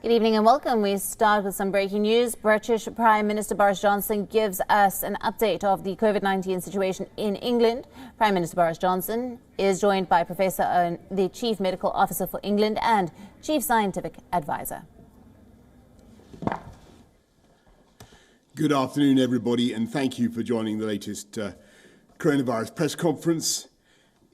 Good evening and welcome. We start with some breaking news. British Prime Minister Boris Johnson gives us an update of the COVID-19 situation in England. Prime Minister Boris Johnson is joined by Professor Owen, the Chief Medical Officer for England and Chief Scientific Advisor. Good afternoon, everybody, and thank you for joining the latest coronavirus press conference.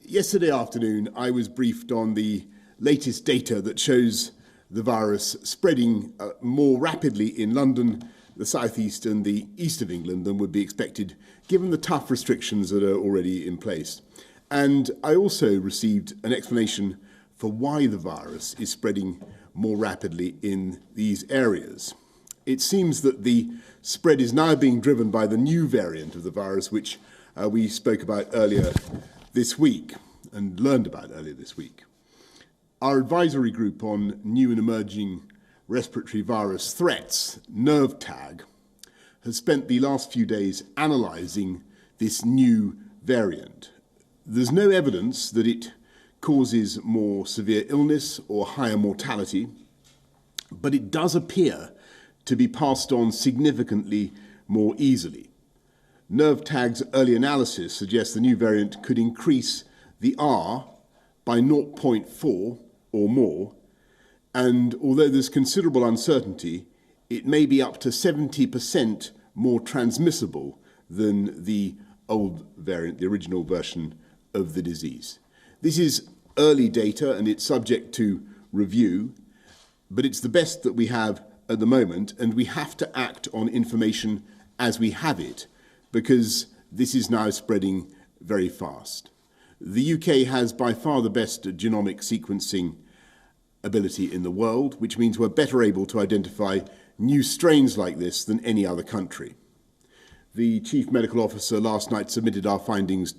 Yesterday afternoon, I was briefed on the latest data that shows the virus spreading more rapidly in London, the southeast and the east of England than would be expected, given the tough restrictions that are already in place. And I also received an explanation for why the virus is spreading more rapidly in these areas. It seems that the spread is now being driven by the new variant of the virus, which we spoke about earlier this week and learned about earlier this week. Our advisory group on new and emerging respiratory virus threats, NERVTAG, has spent the last few days analysing this new variant. There's no evidence that it causes more severe illness or higher mortality, but it does appear to be passed on significantly more easily. NERVTAG's early analysis suggests the new variant could increase the R by 0.4 or more, and although there's considerable uncertainty, it may be up to 70% more transmissible than the old variant, the original version of the disease. This is early data and it's subject to review, but it's the best that we have at the moment, and we have to act on information as we have it, because this is now spreading very fast. The UK has by far the best genomic sequencing ability in the world, which means we're better able to identify new strains like this than any other country. The Chief Medical Officer last night submitted our findings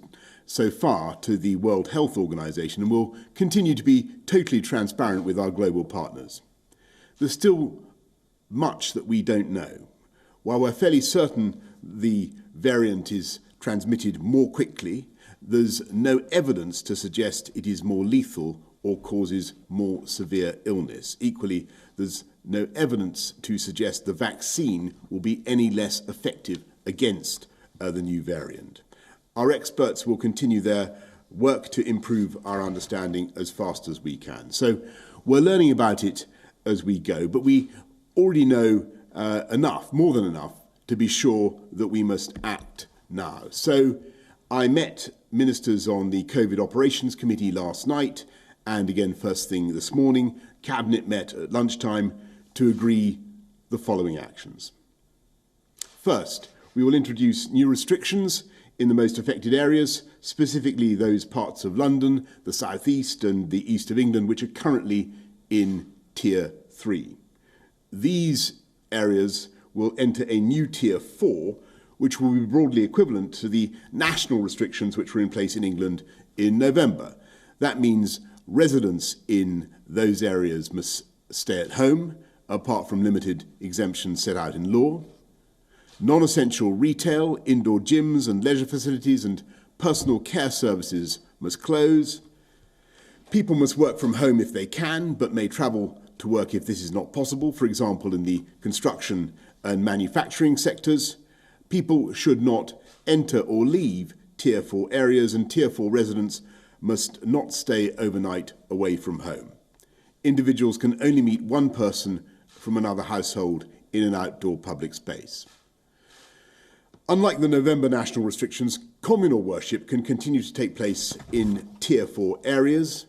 so far to the World Health Organization and will continue to be totally transparent with our global partners. There's still much that we don't know. While we're fairly certain the variant is transmitted more quickly, there's no evidence to suggest it is more lethal or causes more severe illness. Equally, there's no evidence to suggest the vaccine will be any less effective against the new variant. Our experts will continue their work to improve our understanding as fast as we can. So we're learning about it as we go, but we already know enough, more than enough, to be sure that we must act now. So I met ministers on the COVID Operations Committee last night, and again first thing this morning. Cabinet met at lunchtime to agree the following actions. First, we will introduce new restrictions in the most affected areas, specifically those parts of London, the South East and the East of England, which are currently in Tier 3. These areas will enter a new Tier 4, which will be broadly equivalent to the national restrictions which were in place in England in November. That means residents in those areas must stay at home, apart from limited exemptions set out in law. Non-essential retail, indoor gyms and leisure facilities and personal care services must close. People must work from home if they can, but may travel to work if this is not possible, for example, in the construction and manufacturing sectors. People should not enter or leave Tier 4 areas, and Tier 4 residents must not stay overnight away from home. Individuals can only meet one person from another household in an outdoor public space. Unlike the November national restrictions, communal worship can continue to take place in Tier 4 areas,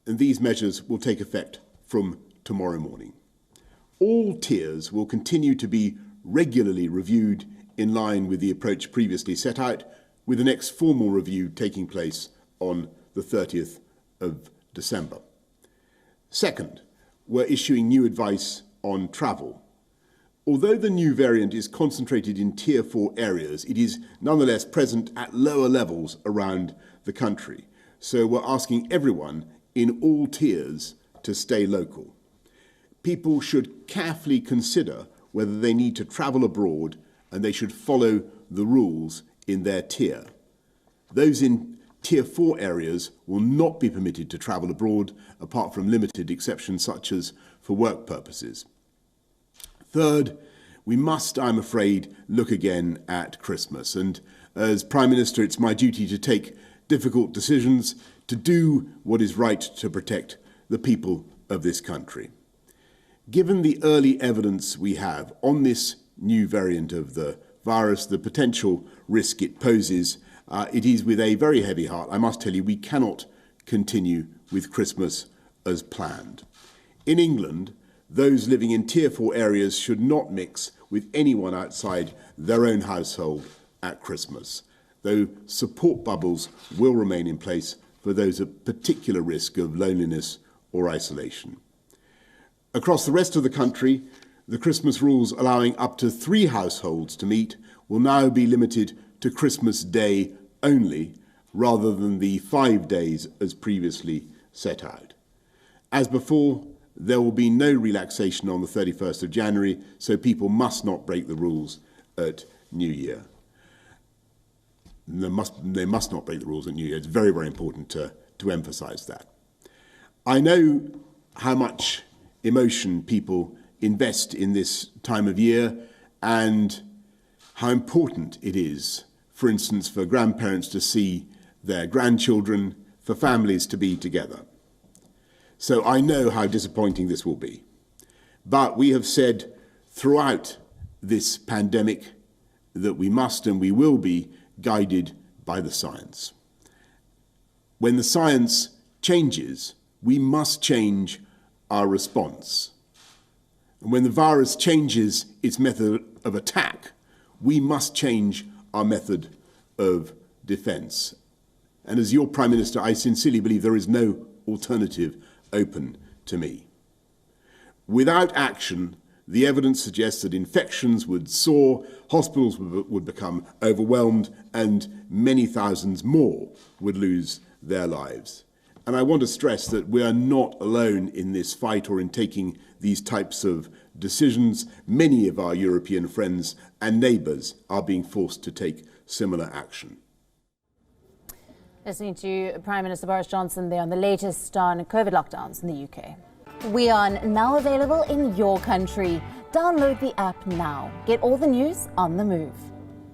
and these measures will take effect from tomorrow morning. All tiers will continue to be regularly reviewed in line with the approach previously set out, with the next formal review taking place on the 30th of December. Second, we're issuing new advice on travel. Although the new variant is concentrated in Tier 4 areas, it is nonetheless present at lower levels around the country. So we're asking everyone in all tiers to stay local. People should carefully consider whether they need to travel abroad, and they should follow the rules in their tier. Those in Tier 4 areas will not be permitted to travel abroad, apart from limited exceptions such as for work purposes. Third, we must, I'm afraid, look again at Christmas. And as Prime Minister, it's my duty to take difficult decisions, to do what is right to protect the people of this country. Given the early evidence we have on this new variant of the virus, the potential risk it poses, it is with a very heavy heart, I must tell you, we cannot continue with Christmas as planned. In England, those living in Tier 4 areas should not mix with anyone outside their own household at Christmas, though support bubbles will remain in place for those at particular risk of loneliness or isolation. Across the rest of the country, the Christmas rules allowing up to 3 households to meet will now be limited to Christmas Day only, rather than the 5 days as previously set out. As before, there will be no relaxation on the 31st of January, so people must not break the rules at New Year. They must not break the rules at New Year. It's very, very important to emphasise that. I know how much emotion people invest in this time of year and how important it is, for instance, for grandparents to see their grandchildren, for families to be together. So I know how disappointing this will be. But we have said throughout this pandemic that we must and we will be guided by the science. When the science changes, we must change our response. And when the virus changes its method of attack, we must change our method of defence. And as your Prime Minister, I sincerely believe there is no alternative open to me. Without action, the evidence suggests that infections would soar, hospitals would become overwhelmed, and many thousands more would lose their lives. And I want to stress that we are not alone in this fight or in taking these types of decisions. Many of our European friends and neighbours are being forced to take similar action. Listening to Prime Minister Boris Johnson there on the latest on COVID lockdowns in the UK. WION now available in your country. Download the app now. Get all the news on the move.